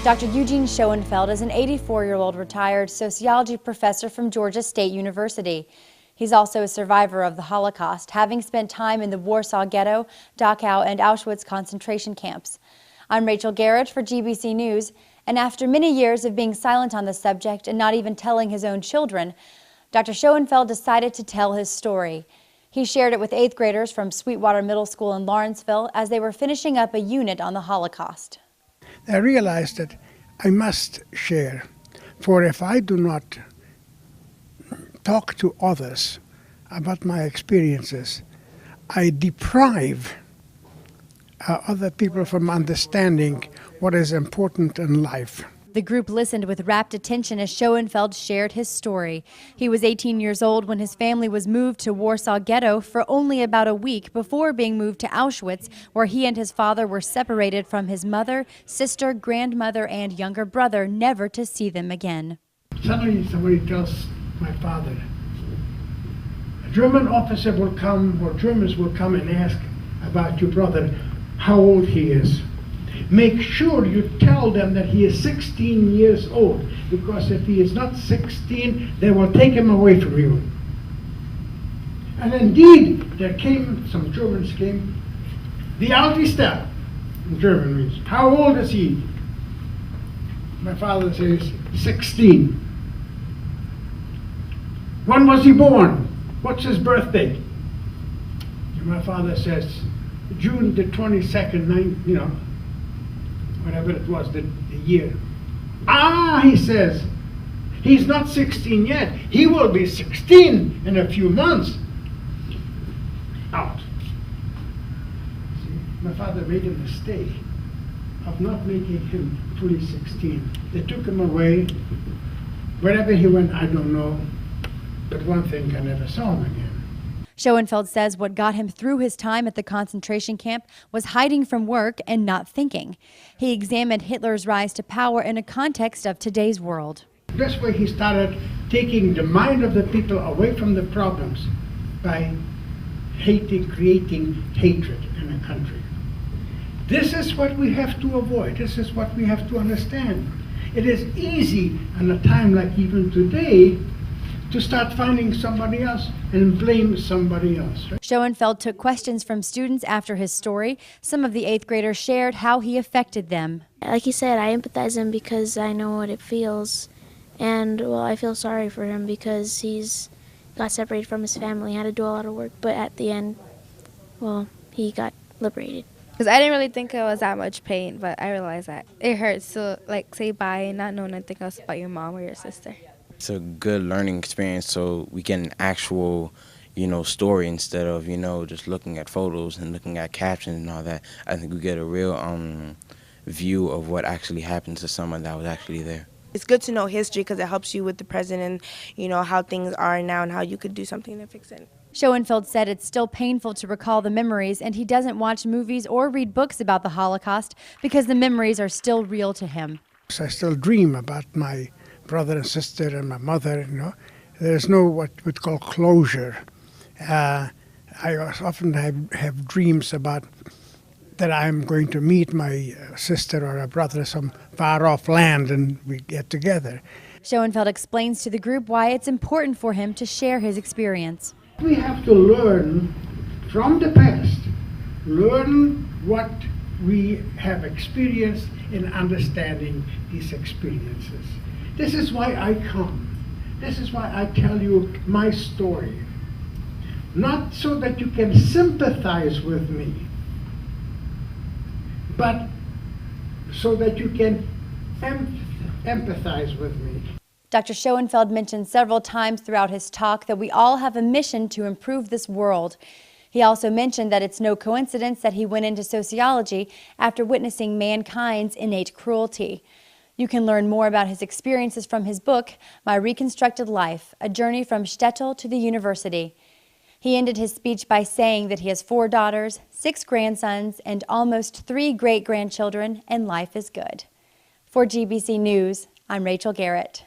Dr. Eugene Schoenfeld is an 84-year-old retired sociology professor from Georgia State University. He's also a survivor of the Holocaust, having spent time in the Warsaw Ghetto, Dachau, and Auschwitz concentration camps. I'm Rachel Garrett for GBC News, and after many years of being silent on the subject and not even telling his own children, Dr. Schoenfeld decided to tell his story. He shared it with 8th graders from Sweetwater Middle School in Lawrenceville as they were finishing up a unit on the Holocaust. I realized that I must share, for if I do not talk to others about my experiences, I deprive other people from understanding what is important in life. The group listened with rapt attention as Schoenfeld shared his story. He was 18 years old when his family was moved to Warsaw Ghetto for only about a week before being moved to Auschwitz, where he and his father were separated from his mother, sister, grandmother, and younger brother, never to see them again. Suddenly somebody tells my father, a German officer will come, or Germans will come and ask about your brother, how old he is. Make sure you tell them that he is 16 years old, because if he is not 16, they will take him away from you. And indeed, some Germans came. Wie alt ist er? In German means, how old is he? My father says, 16. When was he born? What's his birthday? And my father says, June the 22nd, whatever it was, the year. Ah, he says, he's not 16 yet. He will be 16 in a few months. Out. See, my father made a mistake of not making him fully 16. They took him away. Wherever he went, I don't know. But one thing, I never saw him again. Schoenfeld says what got him through his time at the concentration camp was hiding from work and not thinking. He examined Hitler's rise to power in a context of today's world. This way he started taking the mind of the people away from the problems by creating hatred in a country. This is what we have to avoid. This is what we have to understand. It is easy in a time like even today to start finding somebody else and blame somebody else. Schoenfeld took questions from students after his story. Some of the 8th graders shared how he affected them. Like he said, I empathize him because I know what it feels. And, well, I feel sorry for him because he's got separated from his family, had to do a lot of work. But at the end, well, he got liberated. Because I didn't really think it was that much pain, but I realized that it hurts to, say bye and not know anything else about your mom or your sister. It's a good learning experience, so we get an actual, story instead of, just looking at photos and looking at captions and all that. I think we get a real view of what actually happened to someone that was actually there. It's good to know history because it helps you with the present and, how things are now and how you could do something to fix it. Schoenfeld said it's still painful to recall the memories, and he doesn't watch movies or read books about the Holocaust because the memories are still real to him. I still dream about my brother and sister and my mother, There's no what we'd call closure. I often have dreams about that I'm going to meet my sister or a brother some far-off land and we get together. Schoenfeld explains to the group why it's important for him to share his experience. We have to learn from the past, learn what we have experienced in understanding these experiences. This is why I come. This is why I tell you my story. Not so that you can sympathize with me, but so that you can empathize with me. Dr. Schoenfeld mentioned several times throughout his talk that we all have a mission to improve this world. He also mentioned that it's no coincidence that he went into sociology after witnessing mankind's innate cruelty. You can learn more about his experiences from his book, My Reconstructed Life, A Journey from Shtetl to the University. He ended his speech by saying that he has 4 daughters, 6 grandsons, and almost 3 great-grandchildren, and life is good. For GBC News, I'm Rachel Garrett.